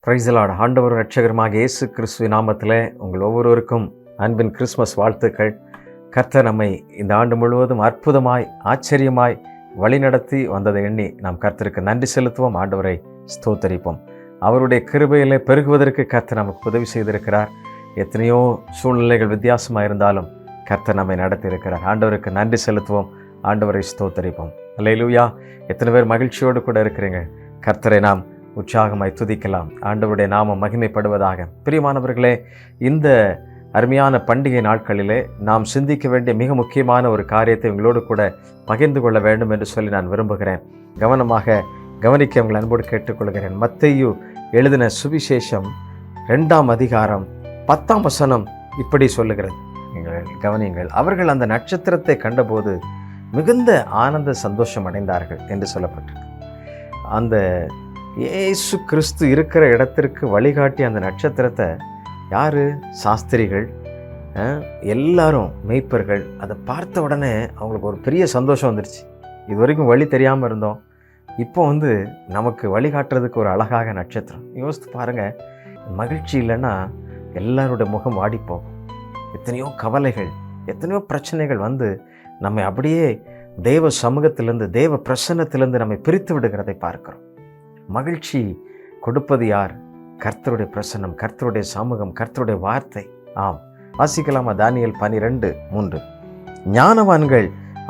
Praise the Lord. ஆண்டவர் இரட்சகருமாக இயேசு கிறிஸ்துவின் நாமத்திலே உங்கள் ஒவ்வொருவருக்கும் அன்பின் கிறிஸ்மஸ் வாழ்த்துக்கள். கர்த்தர் நம்மை இந்த ஆண்டு முழுவதும் அற்புதமாய் ஆச்சரியமாய் வழிநடத்தி வந்ததை எண்ணி நாம் கர்த்தருக்கு நன்றி செலுத்துவோம், ஆண்டவரை ஸ்தோத்தரிப்போம். அவருடைய கிருபையிலே பெருகுவதற்கு கர்த்தர் நமக்கு உதவி செய்திருக்கிறார். எத்தனையோ சூழ்நிலைகள் வித்தியாசமாக இருந்தாலும் கர்த்தர் நம்மை நடத்தியிருக்கிறார். ஆண்டவருக்கு நன்றி செலுத்துவோம், ஆண்டவரை ஸ்தோத்தரிப்போம். அல்லேலூயா. எத்தனை பேர் மகிழ்ச்சியோடு கூட இருக்கிறீங்க? கர்த்தரை நாம் உற்சாகமாய் துதிக்கலாம். ஆண்டவருடைய நாமம் மகிமைப்படுவதாக. பிரியமானவர்களே, இந்த அருமையான பண்டிகை நாட்களிலே நாம் சிந்திக்க வேண்டிய மிக முக்கியமான ஒரு காரியத்தை உங்களோடு கூட பகிர்ந்து கொள்ள வேண்டும் என்று சொல்லி நான் விரும்புகிறேன். கவனமாக கவனிக்க உங்கள் அன்போடு கேட்டுக்கொள்கிறேன். மத்தேயு எழுதின சுவிசேஷம் 2ஆம் அதிகாரம் 10ஆம் வசனம் இப்படி சொல்லுகிறது. நீங்கள் கவனியுங்கள். அவர்கள் அந்த நட்சத்திரத்தை கண்டபோது மிகுந்த ஆனந்த சந்தோஷம் அடைந்தார்கள் என்று சொல்லப்பட்டிருக்கு. அந்த இயேசு கிறிஸ்து இருக்கிற இடத்திற்கு வழிகாட்டி அந்த நட்சத்திரத்தை யார்? சாஸ்திரிகள், எல்லாரும் மெய்ப்பர்கள். அதை பார்த்த உடனே அவங்களுக்கு ஒரு பெரிய சந்தோஷம் வந்துடுச்சு. இது வரைக்கும் வழி தெரியாமல் இருந்தோம், இப்போ நமக்கு வழிகாட்டுறதுக்கு ஒரு அழகாக நட்சத்திரம். யோசித்து பாருங்கள். மகிழ்ச்சி இல்லைன்னா எல்லாருடைய முகம் வாடிப்போகும். எத்தனையோ கவலைகள், எத்தனையோ பிரச்சனைகள் நம்மை அப்படியே தேவ சமூகத்திலிருந்து, தேவ பிரசன்னத்திலிருந்து நம்மை பிரித்து விடுகிறதை பார்க்கிறோம். மகிழ்ச்சி கொடுப்பது யார்? கர்த்தருடைய பிரசன்னம், கர்த்தருடைய சமூகம், கர்த்தருடைய வார்த்தை. ஆம், வாசிக்கலாமா? தானியேல் 12:3. ஞானவான்கள்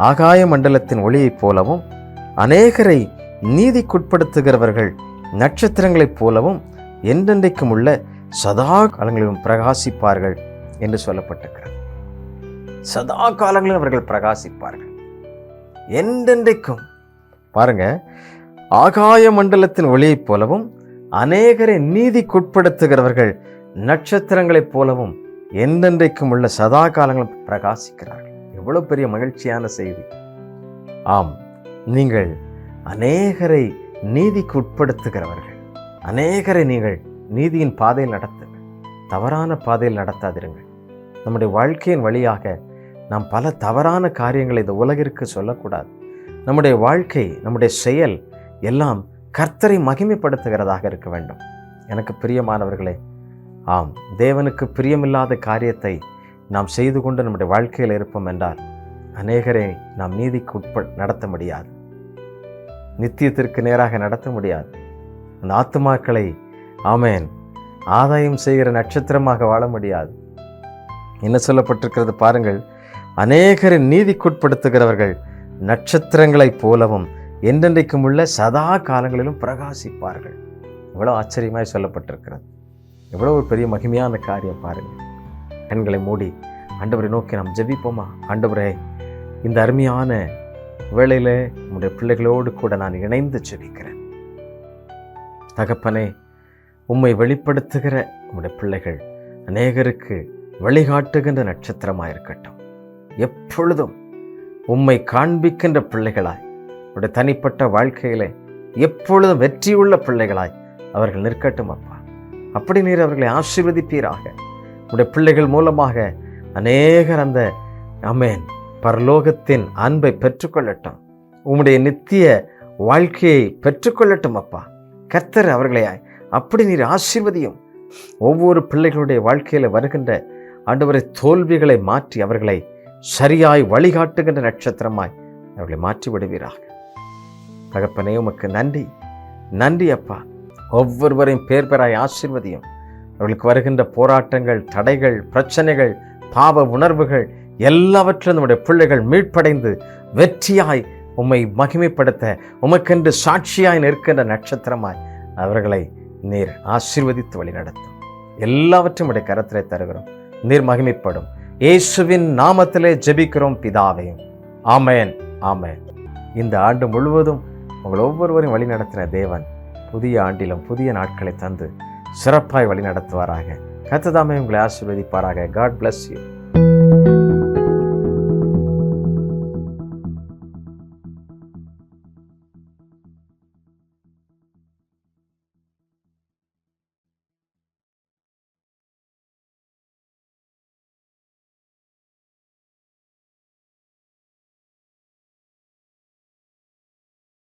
ஆகாய மண்டலத்தின் ஒளியைப் போலவும் அநேகரை நீதிக்குட்படுத்துகிறவர்கள் நட்சத்திரங்களைப் போலவும் என்றென்றைக்கும் உள்ள சதா காலங்களிலும் பிரகாசிப்பார்கள் என்று சொல்லப்பட்டிருக்கிறது. சதா காலங்களிலும் அவர்கள் பிரகாசிப்பார்கள், என்றென்றைக்கும். பாருங்க, ஆகாய மண்டலத்தின் ஒளியைப் போலவும் அநேகரை நீதிக்குட்படுத்துகிறவர்கள் நட்சத்திரங்களைப் போலவும் என்றென்றைக்கும் உள்ள சதா காலங்களும் பிரகாசிக்கிறார்கள். எவ்வளவு பெரிய மகிழ்ச்சியான செய்தி! ஆம், நீங்கள் அநேகரை நீதிக்கு உட்படுத்துகிறவர்கள். அநேகரை நீங்கள் நீதியின் பாதையில் நடத்துங்கள், தவறான பாதையில் நடத்தாதிருங்கள். நம்முடைய வாழ்க்கையின் வழியாக நாம் பல தவறான காரியங்களை இந்த உலகிற்கு சொல்லக்கூடாது. நம்முடைய வாழ்க்கை, நம்முடைய செயல் எல்லாம் கர்த்தரை மகிமைப்படுத்துகிறதாக இருக்க வேண்டும். எனக்கு பிரியமானவர்களே, ஆம், தேவனுக்கு பிரியமில்லாத காரியத்தை நாம் செய்து கொண்டு நம்முடைய வாழ்க்கையில் இருப்போம் என்றால் அநேகரை நாம் நீதிக்கு நடத்த முடியாது, நித்தியத்திற்கு நேராக நடத்த முடியாது. அந்த ஆத்துமாக்களை ஆமேன் ஆதாயம் செய்கிற நட்சத்திரமாக வாழ முடியாது. என்ன சொல்லப்பட்டிருக்கிறது பாருங்கள். அநேகரை நீதிக்குட்படுத்துகிறவர்கள் நட்சத்திரங்களைப் போலவும் என்றென்றைக்கும் உள்ள சதா காலங்களிலும் பிரகாசிப்பார்கள். எவ்வளோ ஆச்சரியமாய் சொல்லப்பட்டிருக்கிறது. எவ்வளோ ஒரு பெரிய மகிமையான காரியம் பாருங்கள். கண்களை மூடி ஆண்டவரை நோக்கி நாம் ஜெபிப்போமா? ஆண்டவரே, இந்த அருமையான வேளையிலே உம்முடைய பிள்ளைகளோடு கூட நான் இணைந்து ஜெபிக்கிறேன். தகப்பனே, உம்மை வெளிப்படுத்துகிற உம்முடைய பிள்ளைகள் அநேகருக்கு வழிகாட்டுகின்ற நட்சத்திரமாக இருக்கட்டும். எப்பொழுதும் உம்மை காண்பிக்கின்ற பிள்ளைகளாய், உடைய தனிப்பட்ட வாழ்க்கையிலே எப்பொழுதும் வெற்றியுள்ள பிள்ளைகளாய் அவர்கள் நிற்கட்டும் அப்பா. அப்படி நீர் அவர்களை ஆசீர்வதிப்பீராக. உடைய பிள்ளைகள் மூலமாக அநேகர் அந்த ஆமென் பரலோகத்தின் அன்பை பெற்றுக்கொள்ளட்டும், உம்முடைய நித்திய வாழ்க்கையை பெற்றுக்கொள்ளட்டும் அப்பா. கர்த்தர் அவர்களை அப்படி நீர் ஆசீர்வதியும். ஒவ்வொரு பிள்ளைகளுடைய வாழ்க்கையில் வருகின்ற ஆண்டவரை தோல்விகளை மாற்றி அவர்களை சரியாய் வழிகாட்டுகின்ற நட்சத்திரமாய் அவர்களை மாற்றி விடுவீராக. தகப்பனே, உமக்கு நன்றி, நன்றி அப்பா. ஒவ்வொருவரையும் பேர் பெறாய் ஆசீர்வதியும். அவர்களுக்கு வருகின்ற போராட்டங்கள், தடைகள், பிரச்சனைகள், பாவ உணர்வுகள் எல்லாவற்றிலும் நம்முடைய பிள்ளைகள் மீட்படைந்து வெற்றியாய் உம்மை மகிமைப்படுத்த உமக்கென்று சாட்சியாய் நிற்கின்ற நட்சத்திரமாய் அவர்களை நீர் ஆசீர்வதித்து வழி நடத்தும். எல்லாவற்றையும் உடைய கரத்திலே தருகிறோம். நீர் மகிமைப்படும். இயேசுவின் நாமத்திலே ஜெபிக்கிறோம் பிதாவே, ஆமென், ஆமென். இந்த ஆண்டு முழுவதும் உங்கள் ஒவ்வொருவரையும் வழி நடத்தின தேவன் புதிய ஆண்டிலும் புதிய நாட்களை தந்து சிறப்பாய் வழி நடத்துவாராக. கர்த்தர் தாமே உங்களை ஆசீர்வதிப்பாராக. God bless you.